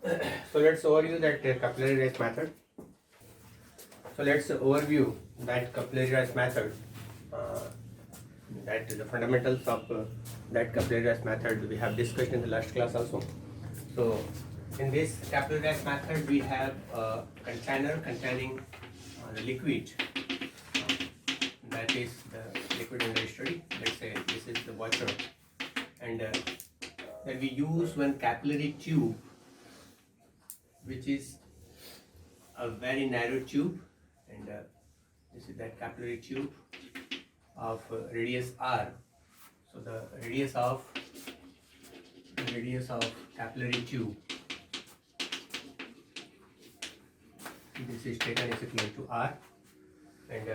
So let's overview that capillary rise method. So let's overview that capillary rise method. Uh, that the fundamentals of that capillary rise method we have discussed in the last class also. So in this capillary rise method we have a container containing the liquid, that is the liquid in the study. Let's say this is the water, and that we use one capillary tube, which is a very narrow tube, and this is that capillary tube of radius r. So the radius of capillary tube, this is taken is equal to r, and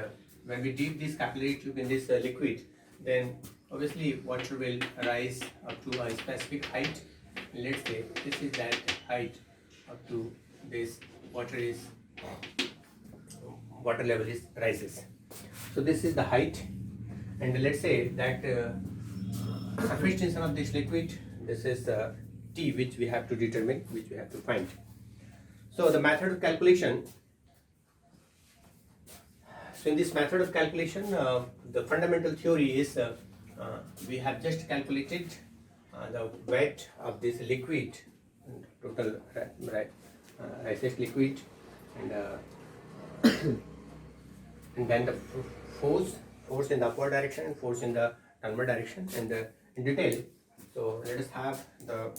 when we dip this capillary tube in this liquid, then obviously water will rise up to a specific height. Let's say this is that height up to this water level is rises. So this is the height, and let's say that surface tension of this liquid, this is T, which we have to determine, which we have to find. So the method of calculation. So in this method of calculation, the fundamental theory is we have just calculated the weight of this liquid, total rhesus liquid, and and then the force in the upward direction and force in the downward direction, and in detail. So let us have the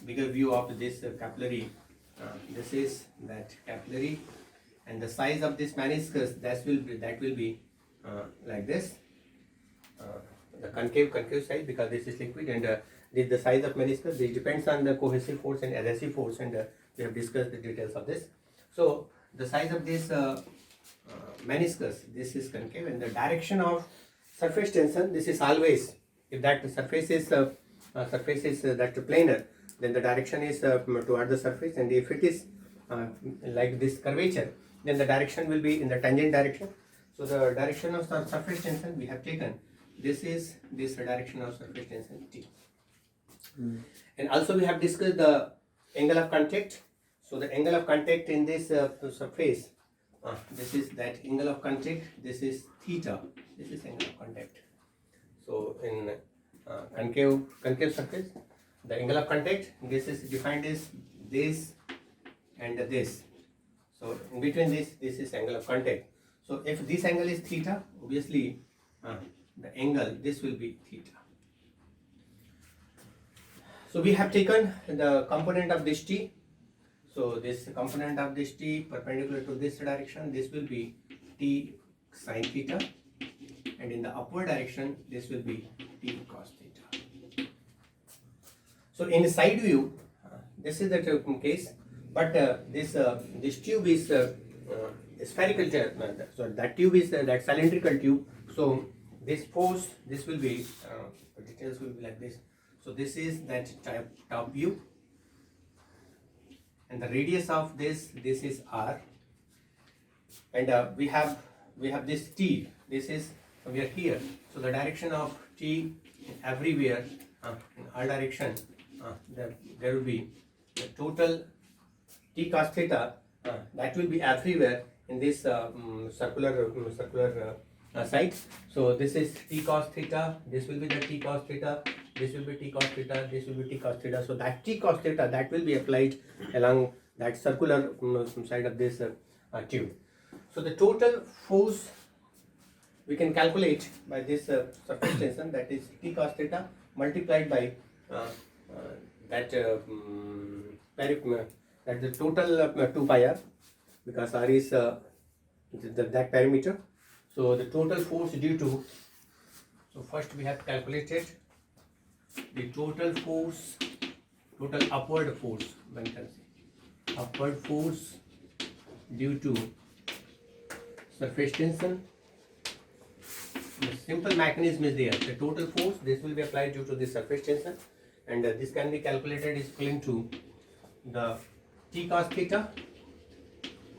bigger view of this capillary. This is that capillary, and the size of this meniscus that will be like this, the concave size, because this is liquid, and the size of meniscus, it depends on the cohesive force and adhesive force, and we have discussed the details of this. So the size of this meniscus, this is concave, and the direction of surface tension, this is always, if that surface is that planar, then the direction is toward the surface, and if it is like this curvature, then the direction will be in the tangent direction. So the direction of surface tension we have taken, this is this direction of surface tension T. And also we have discussed the angle of contact. So the angle of contact in this surface, this is that angle of contact, this is theta, this is angle of contact. So in concave surface, the angle of contact, this is defined as this and this. So in between this is angle of contact. So if this angle is theta, obviously the angle, this will be theta. So we have taken the component of this T. So this component of this T perpendicular to this direction, this will be T sine theta, and in the upward direction, this will be T cos theta. So in side view, this is the case, but this tube is spherical. So that tube is that cylindrical tube. So this force, this will be details will be like this. So this is that top view, and the radius of this is r, and we have this T. This is, we are here. So the direction of T everywhere in all direction, there will be the total T cos theta, that will be everywhere in this circular site. So this is T cos theta, this will be the T cos theta, this will be T cos theta, this will be T cos theta. So that T cos theta, that will be applied along that circular side of this tube. So the total force we can calculate by this surface tension, that is T cos theta multiplied by that the total 2 pi r, because r is that parameter. So the total force due to, so first we have calculated the total force, total upward force, one can say upward force due to surface tension. The simple mechanism is there. The total force, this will be applied due to the surface tension, and this can be calculated is equal to the T cos theta,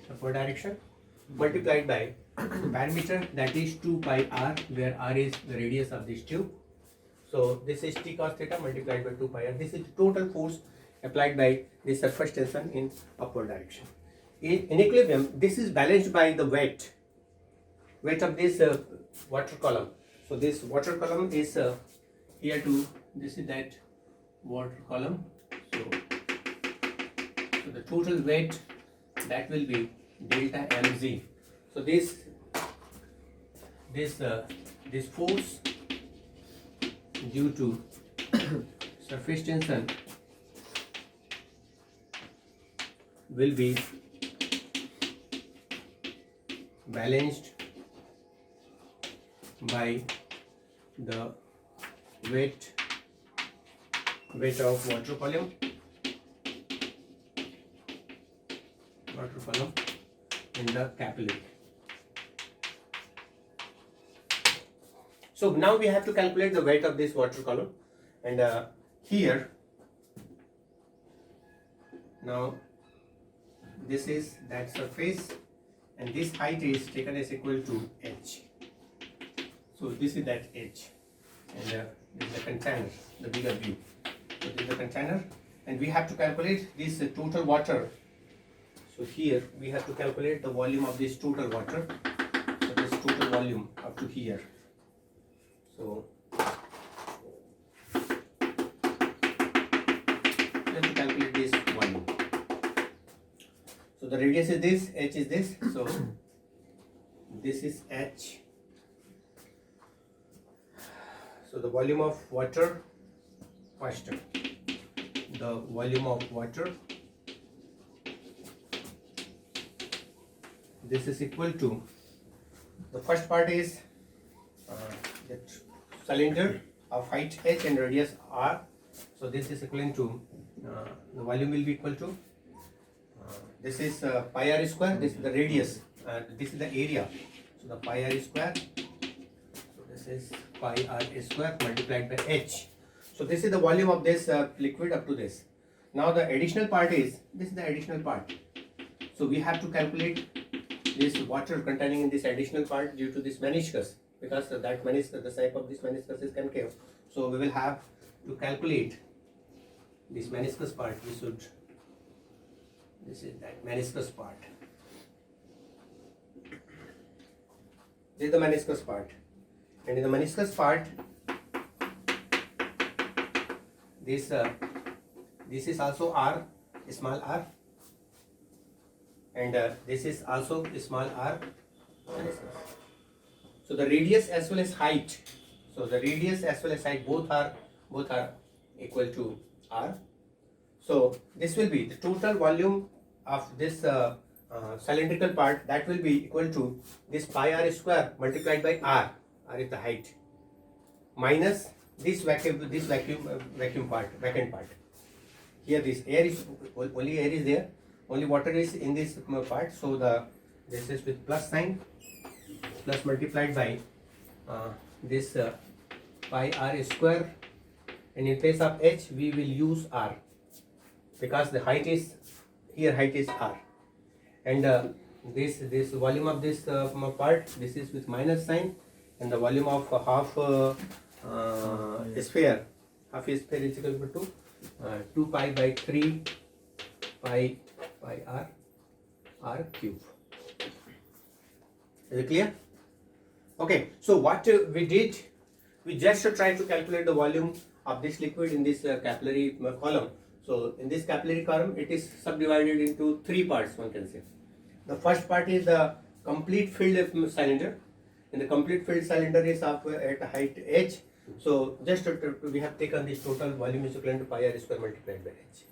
upward direction, multiplied by parameter, that is 2 pi r, where r is the radius of this tube. So this is T cos theta multiplied by 2 pi r. This is total force applied by the surface tension in upward direction. In equilibrium, this is balanced by the weight of this water column. So this water column is here to, this is that water column. So the total weight, that will be delta mg. So this force due to surface tension will be balanced by the weight of water column in the capillary. So now we have to calculate the weight of this water column, and here now this is that surface, and this height is taken as equal to h. So this is that h, and this is the container, the bigger view. So this is the container, and we have to calculate this total water. So here we have to calculate the volume of this total water. So this total volume up to here. So let's calculate this volume. So the radius is this, h is this. So this is h. So the volume of water, first, the volume of water, this is equal to, the first part is that cylinder of height h and radius r. So this is equivalent to, the volume will be equal to, this is pi r square, this is the radius, this is the area. So the pi r square, so this is pi r square multiplied by h. So this is the volume of this liquid up to this. Now the additional part is, this is the additional part. So we have to calculate this water containing in this additional part due to this meniscus, because that meniscus, the shape of this meniscus is concave. So we will have to calculate this meniscus part. We should, this is that meniscus part. This is the meniscus part, and in the meniscus part, this is also r, small r, and this is also small r meniscus. So the radius as well as height, so the radius as well as height both are equal to r. So this will be the total volume of this cylindrical part, that will be equal to this pi r square multiplied by r is the height, minus this vacuum part, vacant part. Here this air is, only air is there, only water is in this part. So this is with plus sign, plus multiplied by this pi r square, and in place of h we will use r, because the height is, here height is r, and this volume of this part, this is with minus sign, and the volume of half sphere is equal to 2 pi by 3 pi r cube. Is it clear? Okay, so what we did, we just tried to calculate the volume of this liquid in this capillary column. So in this capillary column, it is subdivided into three parts, one can say. The first part is the complete filled cylinder, and the complete filled cylinder is of at height h. So just we have taken this total volume is equivalent to pi r square multiplied by h.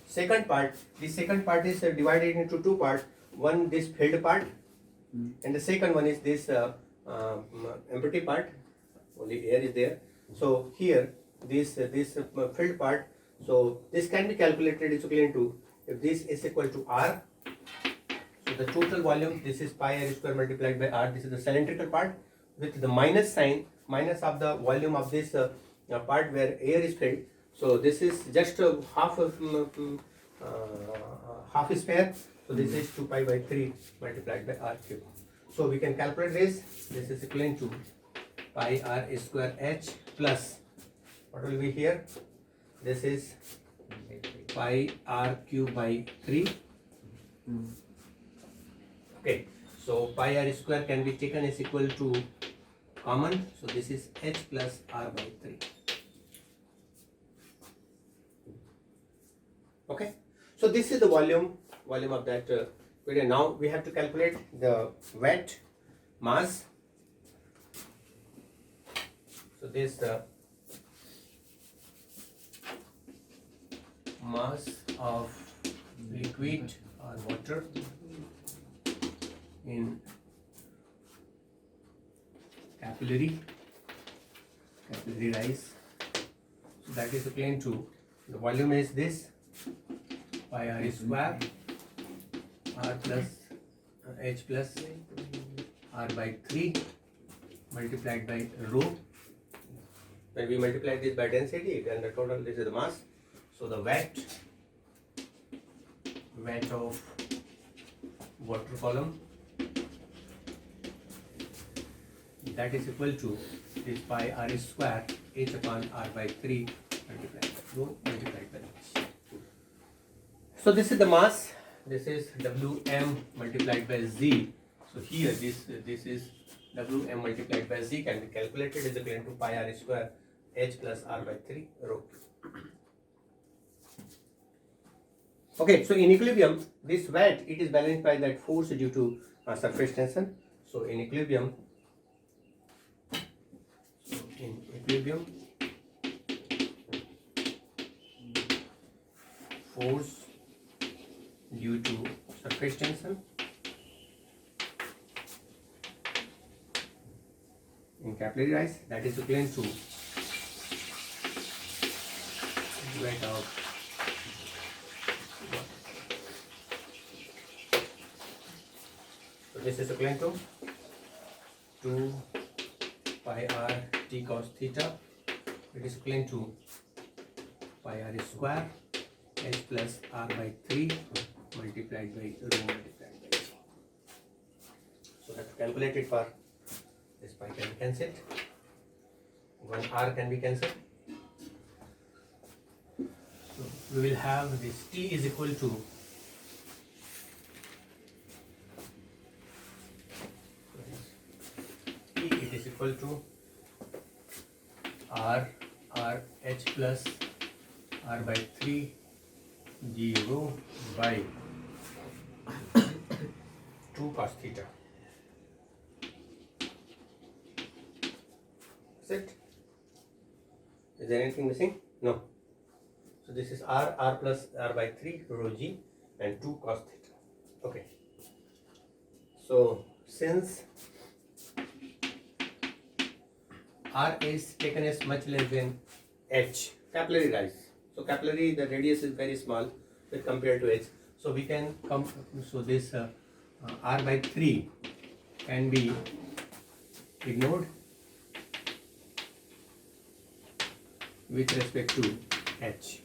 Second part, the second part is divided into two parts. One this filled part, and the second one is this empty part, only air is there. So here this filled part, so this can be calculated is equivalent to, if this is equal to r, so the total volume, this is pi r square multiplied by r, this is the cylindrical part, with the minus sign, minus of the volume of this part where air is filled. So this is just half sphere, so this is 2 pi by 3 multiplied by r cube. So we can calculate this is equivalent to pi r square h plus, what will be here, this is pi r cube by 3. Okay, so pi r square can be taken as equal to common, so this is h plus r by 3. Okay, so this is the volume of that video. Now we have to calculate the weight, mass. So this mass of liquid or water in capillary rise. So that is equivalent to, the volume is this, pi r square r plus h plus r by 3 multiplied by rho. When we multiply this by density, then the total, this is the mass. So the weight of water column, that is equal to this pi r square h upon r by 3 multiplied by rho multiplied by h. So this is the mass. This is Wm multiplied by z. So here this is Wm multiplied by z can be calculated as equivalent to pi r square h plus r by 3 rho. Okay, so in equilibrium, this weight, it is balanced by that force due to surface tension. So in equilibrium, force due to surface tension in capillary rise, that is equivalent to weight of this is equivalent to 2 pi r t cos theta. It is equivalent to pi r square h plus r by 3 multiplied by rho multiplied by h. So that's calculated for this pi can be cancelled. One r can be cancelled. So we will have this t is equal to equal to r h plus r by 3 g rho by 2 cos theta. Is it? Is there anything missing? No. So this is r plus r by 3 rho g and 2 cos theta. Okay. So since r is taken as much less than h, capillary rise. So capillary, the radius is very small with compared to h. So we can come, so this r by 3 can be ignored with respect to h.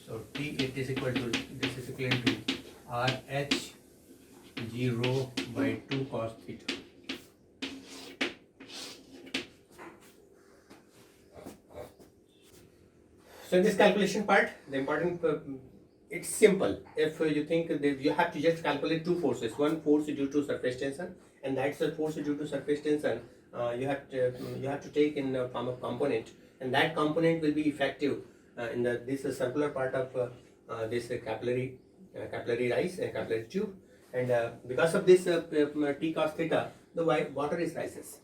So t, it is equal to, this is equivalent to r h g rho by 2 cos theta. So in this calculation part, the important, it's simple. If you think that you have to just calculate two forces, one force due to surface tension, and that's the force due to surface tension. You have to take in the form of component, and that component will be effective in this circular part of this capillary rise and capillary tube, and because of this t cos theta, the water is rises.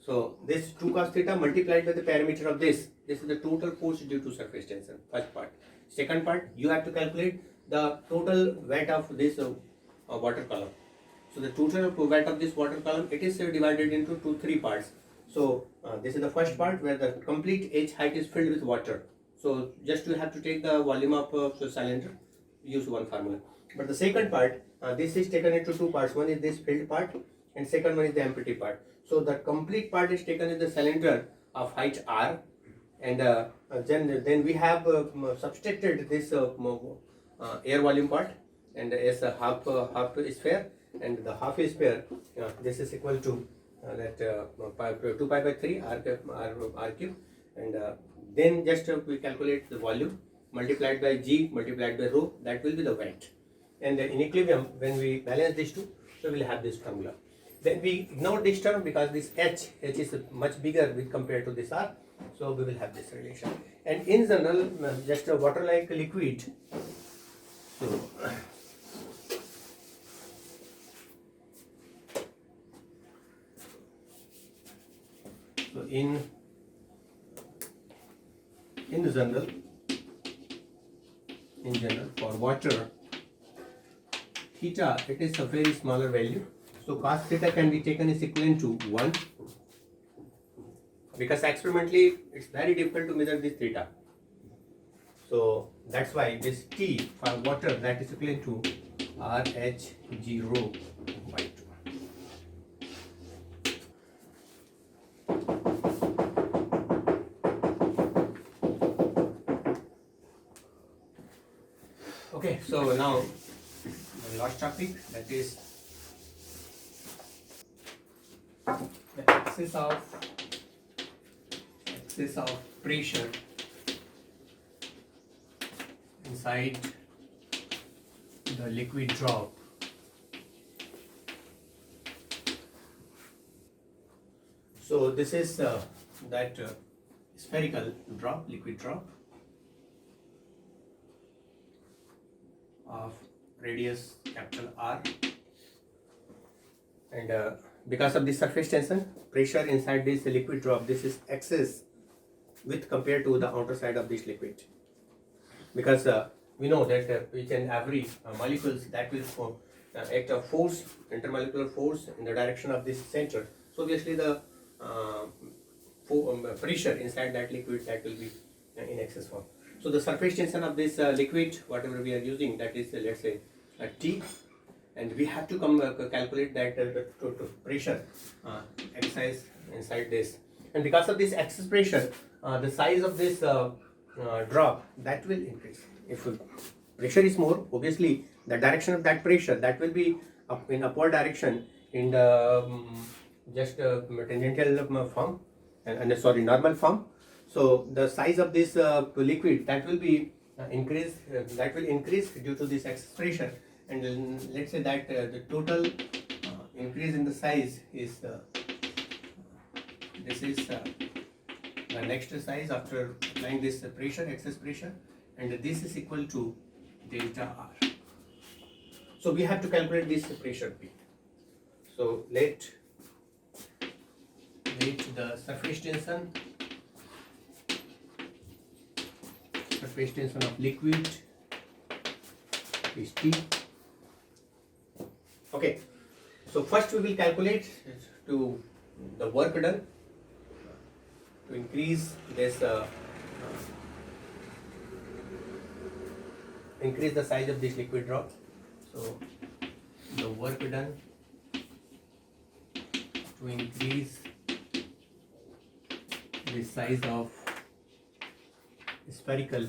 So this 2 cos theta multiplied by the parameter of this is the total force due to surface tension, first part. Second part, you have to calculate the total weight of this water column. So the total weight of this water column, it is divided into 3 parts. So this is the first part where the complete H height is filled with water. So just you have to take the volume of the cylinder, use one formula. But the second part, this is taken into 2 parts. One is this filled part and second one is the empty part. So the complete part is taken in the cylinder of height r, and then we have subtracted this air volume part, and as a half sphere, and the half sphere, this is equal to that 2 pi by 3 r cube, and then just we calculate the volume multiplied by G multiplied by rho, that will be the weight. And in equilibrium, when we balance these two, so we will have this formula. Then we ignore this term because this H is much bigger with compared to this R, so we will have this relation. And in general, just a water like liquid, so in general for water, theta, it is a very smaller value, so cos theta can be taken as equivalent to 1, because experimentally it's very difficult to measure this theta. So that's why this T for water, that is equivalent to RH0 by 2. Okay, so now the last topic, that is the axis of pressure inside the liquid drop. So this is that spherical drop, liquid drop of radius capital R, and because of the surface tension, pressure inside this liquid drop, this is excess with compared to the outer side of this liquid, because we know that each and every molecules that will act a force, intermolecular force in the direction of this center. So obviously the pressure inside that liquid, that will be in excess form. So the surface tension of this liquid, whatever we are using, that is let's say T, and we have to calculate that the total pressure exercise inside this. And because of this excess pressure, the size of this drop, that will increase. If pressure is more, obviously the direction of that pressure, that will be up in upward direction in the just tangential form, and sorry, normal form. So the size of this liquid, that will be increase due to this excess pressure. And let's say that the total increase in the size is this is the next size after applying this pressure, excess pressure, and this is equal to delta R. So we have to calculate this pressure P. So let the surface tension of liquid is T. Okay, so first we will calculate to the work done to increase this increase the size of this liquid drop. So the work done to increase the size of spherical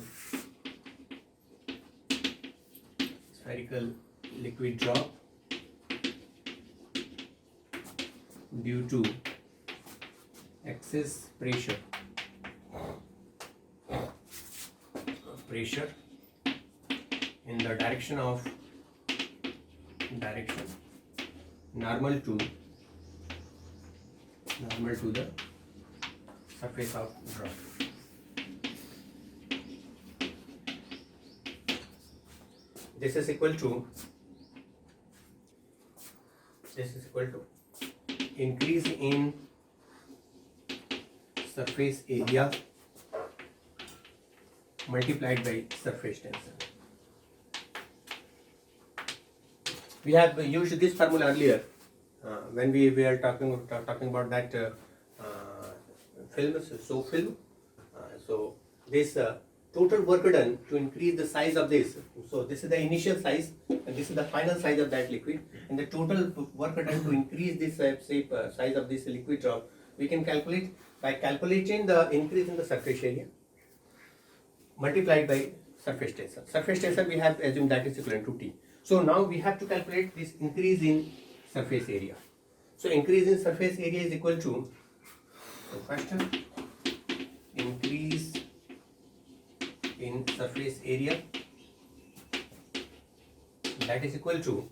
liquid drop due to excess pressure in the direction normal to the surface of drop. This is equal to increase in surface area multiplied by surface tension. We have used this formula earlier when we were talking about that film. So this total work done to increase the size of this. So this is the initial size, and this is the final size of that liquid. And the total work done to increase this size of this liquid drop, we can calculate by calculating the increase in the surface area multiplied by surface tension. Surface tension we have assumed that is equivalent to T. So now we have to calculate this increase in surface area. So increase in surface area is equal to, so first increase in surface area, that is equal to,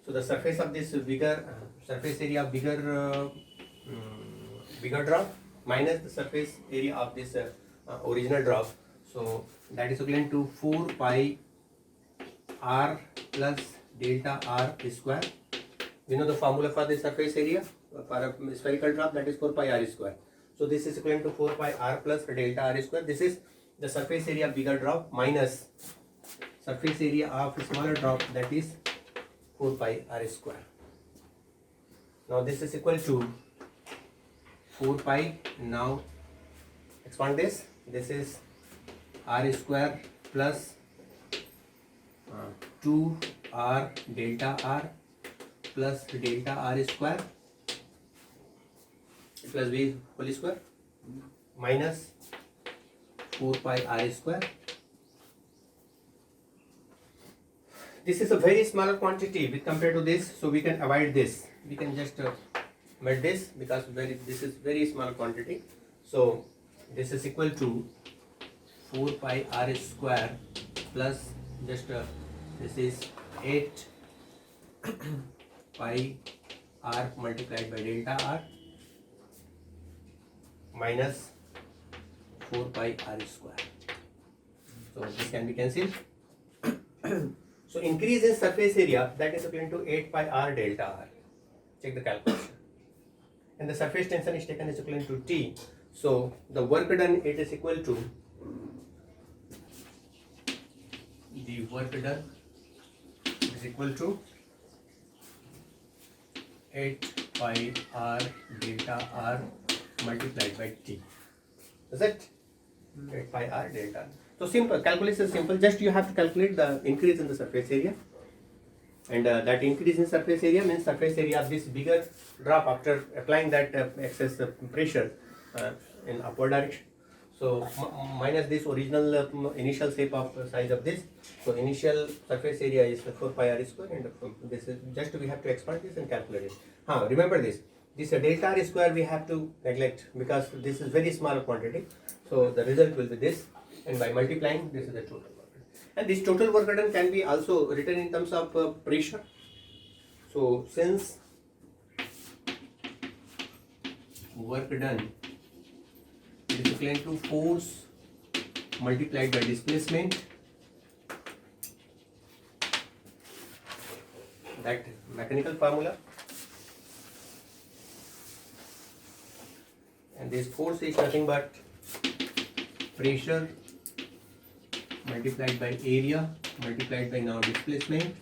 so the surface of this bigger surface area bigger drop minus the surface area of this original drop, so that is equivalent to 4 pi r plus delta r square. We know the formula for the surface area for a spherical drop, that is 4 pi r square. So this is equivalent to 4 pi r plus delta r square. This is the surface area of bigger drop minus surface area of smaller drop, that is 4 pi r square. Now this is equal to 4 pi. Now expand this. This is r square plus 2 r delta r plus delta r square plus v whole square minus 4 pi r square. This is a very smaller quantity with compared to this, so we can avoid this. We can just omit this because this is very small quantity. So this is equal to 4 pi r square plus just this is 8 pi r multiplied by delta r minus 4 pi r square. So this can be cancelled. So increase in surface area, that is equivalent to 8 pi r delta r. Check the calculation. And the surface tension is taken as equivalent to T. So the work done, it is equal to the work done is equal to 8 pi r delta r multiplied by T. Is it? 8 pi r delta r. So simple, calculation is simple. Just you have to calculate the increase in the surface area, and that increase in surface area means surface area of this bigger drop after applying that excess pressure in upward direction. So minus this original initial shape of size of this. So initial surface area is 4 pi r square, and this is just we have to expand this and calculate it. Remember this. This delta r square we have to neglect because this is very small quantity. So the result will be this, and by multiplying this is the total work done. And this total work done can be also written in terms of pressure. So since work done is equivalent to force multiplied by displacement, that mechanical formula, and this force is nothing but pressure multiplied by area multiplied by now displacement.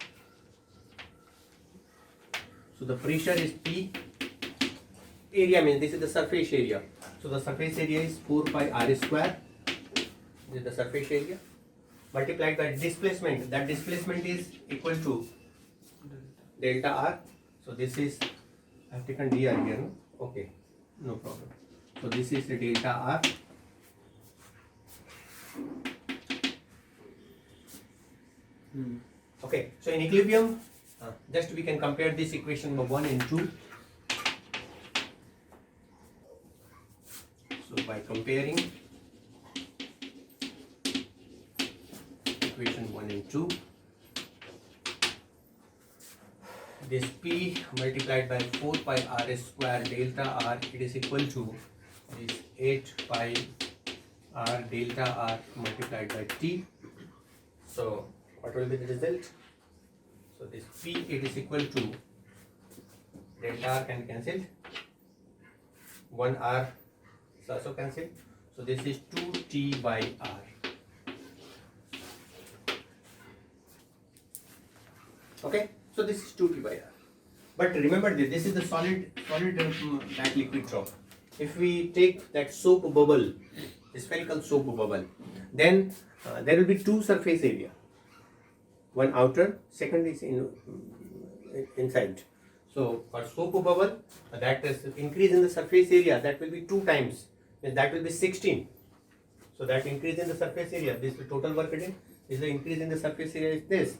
So the pressure is P, area means this is the surface area. So the surface area is 4 pi r square, this is the surface area, multiplied by displacement. That displacement is equal to delta r. So this is, I have taken dr here, no? Okay, no problem. So this is the delta r. Okay, so in equilibrium, just we can compare this equation number 1 and 2. So by comparing equation 1 and 2, this P multiplied by 4 pi r square delta r, it is equal to this 8 pi r delta r multiplied by T. So what will be the result? So this P, it is equal to delta r can be cancelled, 1 r is also cancelled. So this is 2T by r. Okay, so this is 2T by r. But remember this is the solid that liquid drop. If we take that soap bubble, the spherical soap bubble, then there will be two surface area. One outer, second is inside. So for soap bubble, that is increase in the surface area, that will be 2 times, that will be 16. So that increase in the surface area, this is the total work done, is the increase in the surface area is this.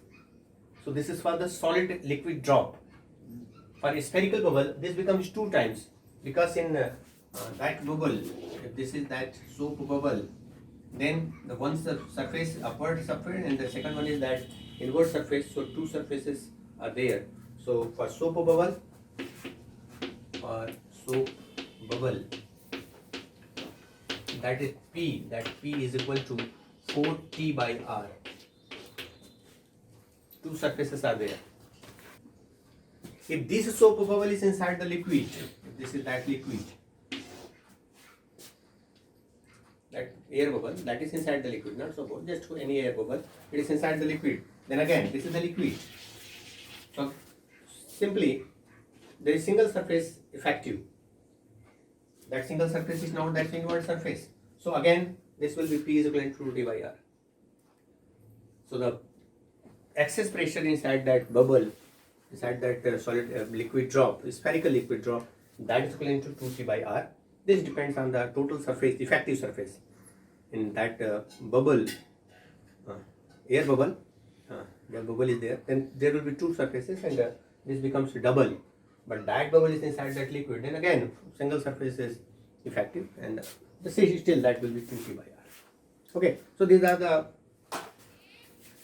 So this is for the solid liquid drop. For a spherical bubble, this becomes 2 times, because in that bubble, if this is that soap bubble, then the one surface, upward surface, and the second one is that inward surface. So two surfaces are there. So for soap bubble, that is P, that P is equal to 4T by R. Two surfaces are there. If this soap bubble is inside the liquid, if this is that liquid, that air bubble, that is inside the liquid, not soap bubble, just any air bubble, it is inside the liquid. Then again, this is the liquid. So simply, there is single surface effective. That single surface is not that inward surface. So again, this will be P is equal to T by R. So the excess pressure inside that bubble, inside that solid liquid drop, spherical liquid drop, that is equivalent to 2T by R. This depends on the total surface, effective surface. In that bubble, air bubble, the bubble is there, then there will be two surfaces and this becomes double. But that bubble is inside that liquid, then again, single surface is effective and the still that will be 2T by R. Okay, so these are the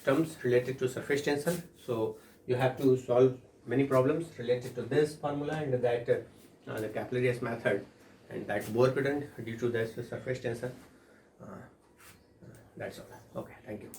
terms related to surface tension. So you have to solve many problems related to this formula and that the Capillary method and that Bohr pedant due to this surface tension. That's all. Okay, thank you.